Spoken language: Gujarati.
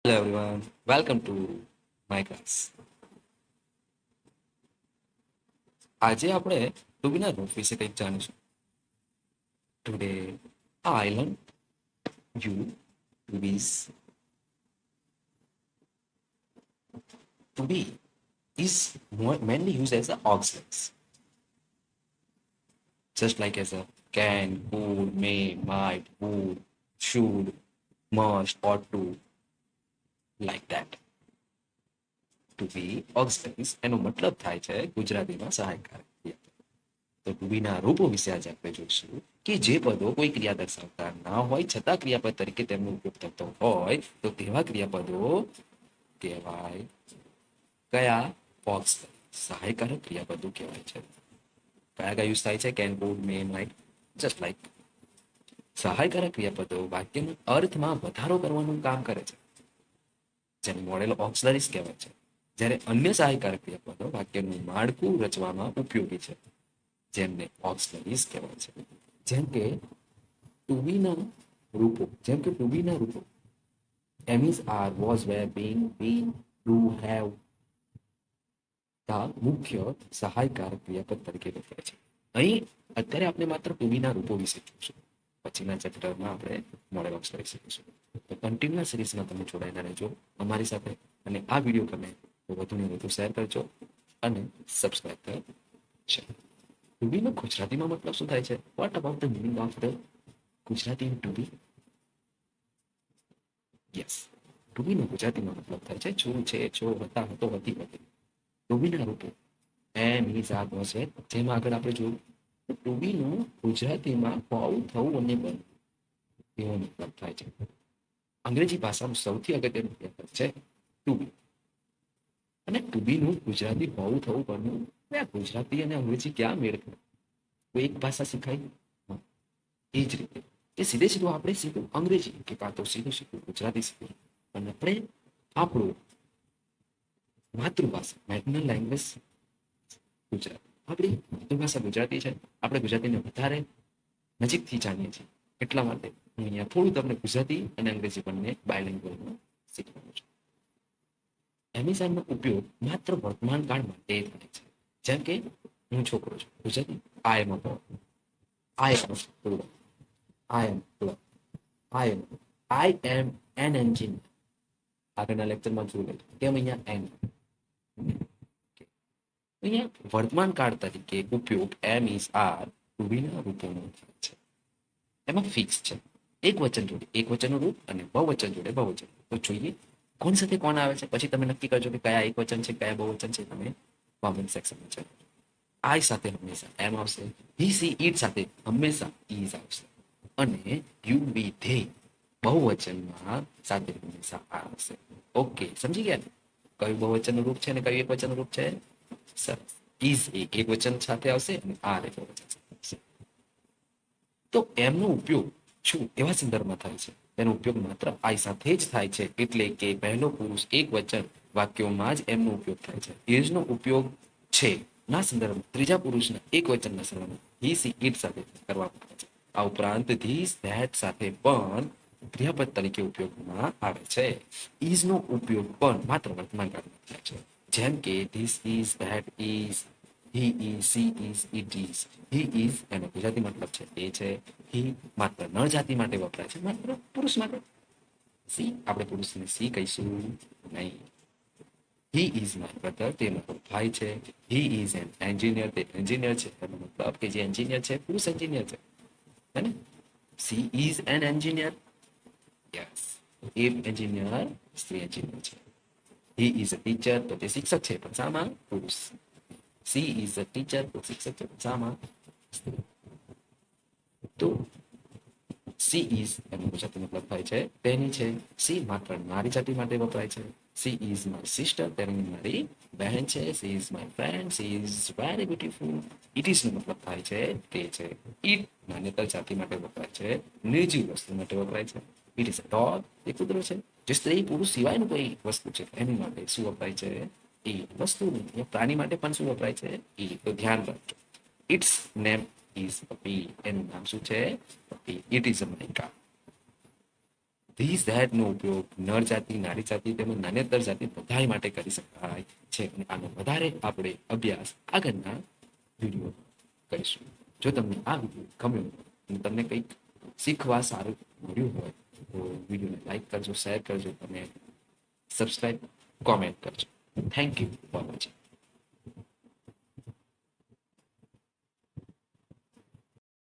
Hello everyone, welcome to my class. આજે આપણે ટુબીના રૂપ વિશે કંઈક જાણીશું. Today I learn you tubies. To be is mainly used as an auxiliary, just like as a can, could, may, might, would, should, must, ought to, like that. To be auxiliaries એનો મતલબ થાય છે ગુજરાતીમાં સહાયકારક ક્રિયા. તો ટુબીના રૂપો વિશે આજે આપણે જોઈશું કે જે પદો કોઈ ક્રિયા દર્શાવતા ના હોય છતાં ક્રિયાપદ તરીકે તેમનો ઉપયોગ થતો હોય તો તેવા ક્રિયાપદો કહેવાય કયા બોક્સ સહાયકારક ક્રિયાપદો કહેવાય છે. કયા કયા યુઝ થાય છે can could may might just like. સહાયકારક ક્રિયાપદો વાક્યના અર્થમાં વધારો કરવાનું કામ કરે છે જેને મોડેલ ઓક્સિલરીઝ કહેવાય છે. જ્યારે અન્ય સહાયકારક ક્રિયાપદો વાક્યનું માળખું રચવામાં ઉપયોગી છે જેમને ઓક્સિલરીઝ કહેવાય છે. જેમ કે ટુબીના રૂપો am is are was were been been do have મુખ્ય સહાયકારક ક્રિયાપદ તરીકે વપરાય છે. અહીં અત્યારે આપણે માત્ર ટુબીના રૂપો વિશે જોઈશું. પછીના ચેપ્ટરમાં આપણે મોડેલ ઓક્સિલરી શીખીશું. તો કન્ટિન્યુઅસ સિરીઝમાં તમે જોડાયેલા રહેજો અમારી સાથે અને આ વિડીયો ગમે તો વધુને વધુ શેર કરજો અને સબસ્ક્રાઇબ કરજો. ટુબીનો ગુજરાતીમાં મતલબ શું થાય છે? What about the meaning of the Gujarati in to be? Yes, ટુબીનો ગુજરાતીમાં મતલબ થાય છે છું, છે, છો, હતા, હતો, હતી, હતી. ટુબીના રૂપો એમ ઇઝ આર વોઝ વેર જેમાં આગળ આપણે જોયું ટુબીનું ગુજરાતીમાં હોવું, થવું અને બનવું એવો મતલબ થાય છે. અંગ્રેજી ભાષાનું સૌથી અગત્યનું પેપર છે ટુબી અને ટુબીનું ગુજરાતી હોવું, થવું, બનવું. ગુજરાતી અને અંગ્રેજી ક્યાં મેળ કરે? કોઈ એક ભાષા શીખાય એ જ રીતે કે સીધે સીધું આપણે શીખવું અંગ્રેજી કે કાં તો સીધું શીખવું ગુજરાતી શીખવું અને આપણે આપણું માતૃભાષા મેટરનલ લેંગ્વેજ ગુજરાતી, આપણી માતૃભાષા ગુજરાતી છે. આપણે ગુજરાતીને વધારે નજીકથી જાણીએ છીએ એટલા માટે હું અહીંયા થોડું તમને ગુજરાતી અને અંગ્રેજી બંને બાયલિંગ્વલમાં શીખવાનું છું. એમેઝોનનો ઉપયોગ માત્ર વર્તમાન કાળ માટે થાય છે. જેમ કે હું છોકરો છું Gujarati I am a boy, I am I am I am an engineer. આગળના લેક્ચરમાં જોયું કેમ અહીંયા એન અહીંયા વર્તમાન કાળ તરીકે ઉપયોગ એમ ઇઝ આર ટુબીના રૂપોનો થાય છે. એમાં ફિક્સ છે એક વચન જોડે એક વચનનું રૂપ અને બહુવચન જોડે બહુવચન. તો જોઈએ કોણ સાથે કોણ આવે છે પછી તમે નક્કી કરજો કે કયા એક વચન છે કયા બહુવચન છે. તમે કોમેન્ટ સેક્શનમાં છે. આઈ સાથે હંમેશા એમ આવશે. હી સી ઇટ સાથે હંમેશા ઇઝ આવશે અને યુ બી ધે બહુવચનમાં સાથે હંમેશા આવશે. ઓકે, સમજી ગયા ને કયું બહુવચનનું રૂપ છે અને કયું એક વચનનું રૂપ છે? સરસ. ઇઝ એક વચન સાથે આવશે અને આર એક બહુવચન સાથે આવશે. તો એમનો ઉપયોગ શું એવા સંદર્ભમાં થાય છે? તેનો ઉપયોગ માત્ર આઈ સાથે જ થાય છે એટલે કે પહેલો પુરુષ એક વચન વાક્યોમાં જ એમનો ઉપયોગ થાય છે. ઇઝનો ઉપયોગ છે ના સંદર્ભમાં ત્રીજા પુરુષના એક વચનના સંદર્ભમાં હી સી ઇટ સાથે કરવામાં આવે છે. આ ઉપરાંત ધીસ ધેટ સાથે પણ ક્રિયાપદ તરીકે ઉપયોગમાં આવે છે. ઇઝનો ઉપયોગ પણ માત્ર વર્તમાન કાળમાં થાય છે. જેમ કે this is that is he is, she is, it is. he is એનો ગુજરાતી મતલબ છે એ છે. he માત્ર નર જાતિ માટે વપરાય છે, માત્ર પુરુષ માટે. સી આપણે પુરુષને સી કહીશું નહીં. he is my brother તે મતલબ ભાઈ છે. he is an engineer તે એન્જિનિયર છે એનો મતલબ કે જે એન્જિનિયર છે પુરુષ એન્જિનિયર છે હે ને. she is an engineer. Yes, A engineer સ્ત્રી એન્જિનિયર છે. he is a teacher તો તે શિક્ષક છે પણ શામાં? પુરુષ. સી ઇઝ અ ટીચર તો શિક્ષક છે શામાં? સ્ત્રી. તો સી ઇઝ એનો ગુજરાતી મતલબ થાય છે તેની છે. સી માત્ર નારી જાતિ માટે વપરાય છે. સી ઇઝ માય સિસ્ટર તેની મારી બહેન છે. She is my friend she is very beautiful. It is no મતલબ થાય છે તે છે. ઇટ નાન્યતર જાતિ માટે વપરાય છે, નિર્જીવ વસ્તુ માટે વપરાય છે. ઇટ ઇઝ અ ડોગ એ કૂતરો છે. જે સ્ત્રી પુરુષ સિવાયનું કોઈ વસ્તુ છે એની માટે શું વપરાય છે? એ વસ્તુ પ્રાણી માટે પણ શું વપરાય છે? એ તો ધ્યાન રાખજો. ઇટ્સ નેમ ઇઝ પપી એનું નામ શું છે? પપી. ઇટ ઇઝ અ મનિકા. ધીસ ધેટનો ઉપયોગ નર જાતિ નારી જાતિ તેમજ નાન્યતર જાતિ બધા માટે કરી શકાય છે અને આનો વધારે આપણે અભ્યાસ આગળના વિડીયો કરીશું. જો તમને આ વિડીયો ગમ્યો અને તમને કંઈક શીખવા સારું મળ્યું હોય તો વિડીયોને લાઈક કરજો, શેર કરજો અને સબસ્ક્રાઈબ, કોમેન્ટ કરજો. Thank you for watching.